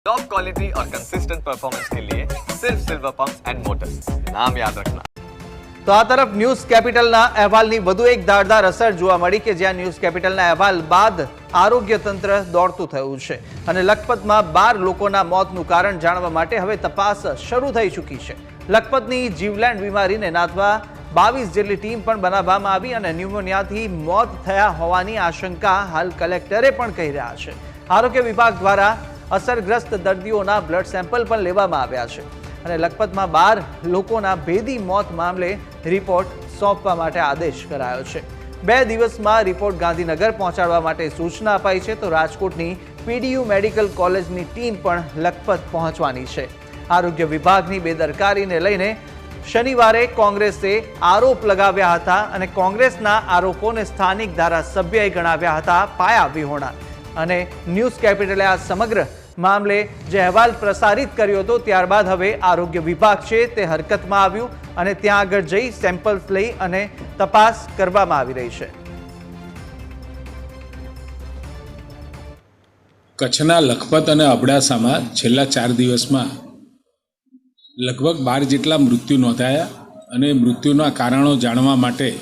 Top quality और consistent performance के लिए सिर्फ सिल्वर पंप्स एंड मोटर्स, नाम याद रखना। તો આ તરફ ન્યૂઝ કેપિટલના અહેવાલની વધુ એક ધારદાર અસર જોવા મળી કે જ્યાં ન્યૂઝ કેપિટલના અહેવાલ બાદ આરોગ્ય તંત્ર દોડતું થયું છે અને લખપતમાં 12 લોકોના મોતનું કારણ જાણવા માટે હવે તપાસ શરૂ થઈ ચૂકી છે। લખપતની જીવલેણ બીમારીને નાથવા 22 જેટલી ટીમ પણ બનાવવામાં આવી અને ન્યુમોનિયાથી મોત થયા હોવાની આશંકા હાલ કલેક્ટરે પણ કહી રહ્યા છે। આરોગ્ય વિભાગ દ્વારા અસરગ્રસ્ત દર્દીઓના બ્લડ સેમ્પલ પણ લેવામાં આવ્યા છે અને લખપતમાં 12 લોકોના ભેદી મોત મામલે રિપોર્ટ સોંપવા માટે આદેશ કરાયો છે। 2 દિવસમાં રિપોર્ટ ગાંધીનગર પહોંચાડવા માટે સૂચના અપાઈ છે તો રાજકોટની પીડીયુ મેડિકલ કોલેજની ટીમ પણ લખપત પહોંચવાની છે। આરોગ્ય વિભાગની બેદરકારીને લઈને શનિવારે કોંગ્રેસે આરોપ લગાવ્યા હતા અને કોંગ્રેસના આરોપોને સ્થાનિક ધારાસભ્યએ ગણાવ્યા હતા પાયા વિહોણા અને ન્યૂઝ કેપિટલે આ સમગ્ર મામલે જે અહેવાલ પ્રસારિત કર્યો હતો ત્યારબાદ હવે આરોગ્ય વિભાગ છે તે હરકતમાં આવ્યું અને ત્યાં આગળ જઈ સેમ્પલ્સ લઈ અને તપાસ કરવામાં આવી રહી છે। કચ્છના લખપત અને અબડાસામાં છેલ્લા 4 દિવસમાં લગભગ 12 જેટલા મૃત્યુ નોંધાયા અને મૃત્યુના કારણો જાણવા માટે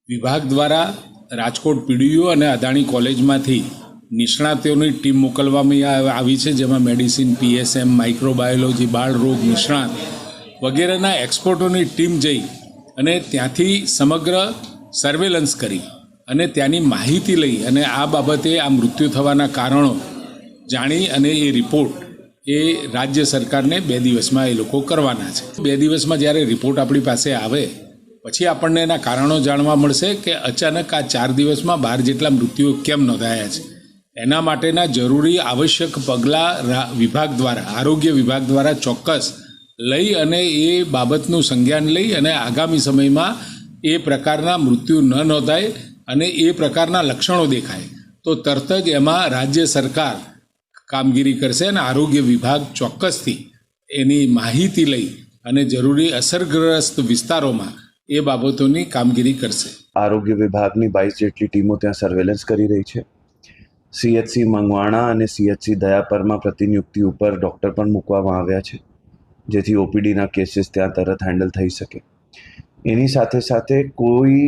વિભાગ દ્વારા રાજકોટ પીડીયુ અને અદાણી કોલેજમાંથી નિષ્ણાતોની ટીમ મોકલવામાં આવી છે, જેમાં મેડિસિન, પીએસએમ, માઇક્રોબાયોલોજી, બાળ રોગ નિષ્ણાત વગેરેના એક્સપર્ટોની ટીમ જઈ અને ત્યાંથી સમગ્ર સર્વેલન્સ કરી અને ત્યાંની માહિતી લઈ અને આ બાબતે આ મૃત્યુ થવાના કારણો જાણી અને એ રિપોર્ટ એ રાજ્ય સરકારને 2 દિવસમાં એ લોકો કરવાના છે। 2 દિવસમાં જ્યારે રિપોર્ટ આપણી પાસે આવે પછી આપણને એના કારણો જાણવા મળશે કે અચાનક આ 4 દિવસમાં 12 જેટલા મૃત્યુઓ કેમ નોંધાયા છે। એના માટેના જરૂરી આવશ્યક પગલાં વિભાગ દ્વારા, આરોગ્ય વિભાગ દ્વારા ચોક્કસ લઈ અને એ બાબતનું સંજ્ઞાન લઈ અને આગામી સમયમાં એ પ્રકારના મૃત્યુ ન નોંધાય અને એ પ્રકારના લક્ષણો દેખાય તો તરત જ એમાં રાજ્ય સરકાર કામગીરી કરશે અને આરોગ્ય વિભાગ ચોક્કસથી એની માહિતી લઈ અને જરૂરી અસરગ્રસ્ત વિસ્તારોમાં એ બાબતોની કામગીરી કરશે। આરોગ્ય વિભાગની 22 જેટલી ટીમો ત્યાં સર્વેલન્સ કરી રહી છે। સીએચસી મંગવાણા અને સીએચસી દયાપરમાં પ્રતિનિયુક્તિ ઉપર ડૉક્ટર પણ મૂકવામાં આવ્યા છે જેથી ઓપીડીના કેસીસ ત્યાં તરત હેન્ડલ થઈ શકે। એની સાથે સાથે કોઈ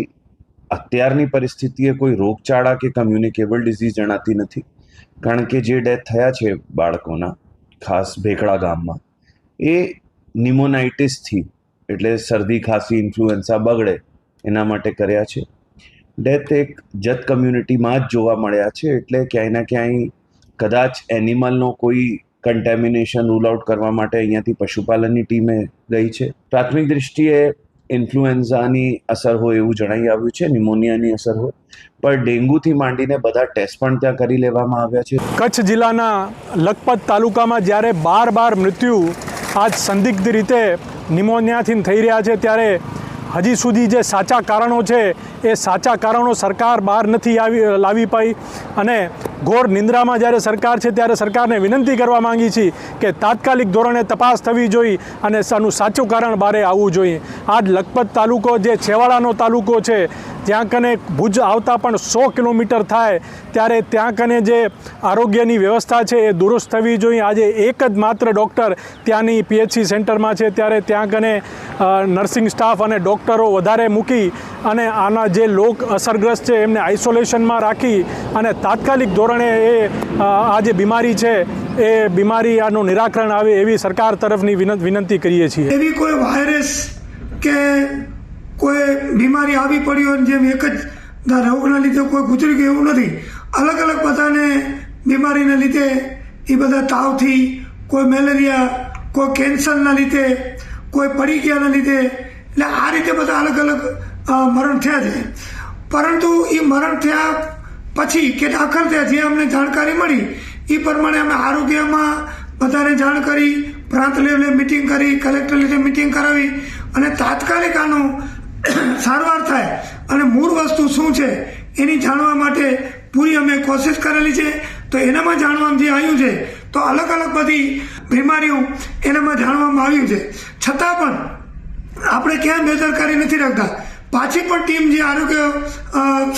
અત્યારની પરિસ્થિતિએ કોઈ રોગચાળા કે કમ્યુનિકેબલ ડિઝીઝ જણાતી નથી, કારણ કે જે ડેથ થયા છે બાળકોના, ખાસ ભેખડા ગામમાં, એ ન્યુમોનાઇટિસથી એટલે શરદી, ખાંસી, ઇન્ફ્લુએન્ઝા બગડે એના માટે કર્યા છે। ડેથ એક જત કમ્યુનિટીમાં જ જોવા મળ્યા છે એટલે ક્યાંય ના ક્યાંય કદાચ એનિમલનો કોઈ કન્ટેમિનેશન રૂલ આઉટ કરવા માટે અહીંયાથી પશુપાલનની ટીમે ગઈ છે। પ્રાથમિક દૃષ્ટિએ ઇન્ફ્લુએન્ઝાની અસર હોય એવું જણાઈ આવ્યું છે, ન્યુમોનિયાની અસર હોય, પણ ડેન્ગ્યુથી માંડીને બધા ટેસ્ટ પણ ત્યાં કરી લેવામાં આવ્યા છે। કચ્છ જિલ્લાના લખપત તાલુકામાં જ્યારે 12 મૃત્યુ આજ સંદિગ્ધ રીતે ન્યુમોનિયાથી થઈ રહ્યા છે ત્યારે હજી સુધી જે સાચા કારણો છે એ સાચા કારણો સરકાર બહાર નથી લાવી પાઈ અને ઘોર નિંદ્રામાં જ્યારે સરકાર છે ત્યારે સરકારને વિનંતી કરવા માંગી છીએ કે તાત્કાલિક ધોરણે તપાસ થવી જોઈએ અને આનું સાચું કારણ બહાર આવવું જોઈએ। આજ લખપત તાલુકો જે છેવાડાનો તાલુકો છે, ત્યાં કને ભુજ આવતા પણ 100 કિલોમીટર થાય ત્યારે ત્યાં કને જે આરોગ્યની વ્યવસ્થા છે એ દુરુસ્ત થવી જોઈએ। આજે એક જ માત્ર ડૉક્ટર ત્યાંની પીએચસી સેન્ટરમાં છે ત્યારે ત્યાં કને નર્સિંગ સ્ટાફ અને ડૉક્ટરો વધારે મૂકી અને આના જે લોક અસરગ્રસ્ત છે એમને આઇસોલેશનમાં રાખી અને તાત્કાલિક ધોરણે એ આ જે બીમારી છે એ બીમારી આનું નિરાકરણ આવે એવી સરકાર તરફની વિનંતી કરીએ છીએ। એવી કોઈ વાયરસ કે કોઈ બીમારી આવી પડી હોય જેમ એક જ રોગના લીધે કોઈ ગુજરી ગયું એવું નથી। અલગ અલગ બધાને બીમારીના લીધે એ બધા તાવથી, કોઈ મેલેરિયા, કોઈ કેન્સરના લીધે, કોઈ પડી ગયાના લીધે, એટલે આ રીતે બધા અલગ અલગ મરણ થયા છે। પરંતુ એ મરણ થયા પછી કે દાખલ થયા જે અમને જાણકારી મળી એ પ્રમાણે અમે આરોગ્યમાં બધાને જાણ કરી, પ્રાંત લેવલે મિટિંગ કરી, કલેક્ટર લેવલે મિટિંગ કરાવી અને તાત્કાલિક આનું સારવાર થાય અને મૂળ વસ્તુ શું છે એની જાણવા માટે પૂરી અમે કોશિશ કરેલી છે। તો એનામાં જાણવામાં જે આવ્યું છે તો અલગ અલગ બધી બીમારીઓ એનામાં જાણવામાં આવ્યું છે, છતાં પણ આપણે ક્યાં બેદરકારી નથી રાખતા। પાછી પણ ટીમ જે આરોગ્ય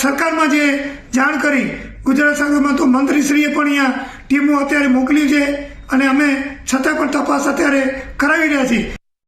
સરકારમાં જે જાણ કરી ગુજરાત સંઘમાં તો મંત્રીશ્રીએ પણ અહીંયા ટીમો અત્યારે મોકલી છે અને અમે છતાં પણ તપાસ અત્યારે કરાવી રહ્યા છીએ.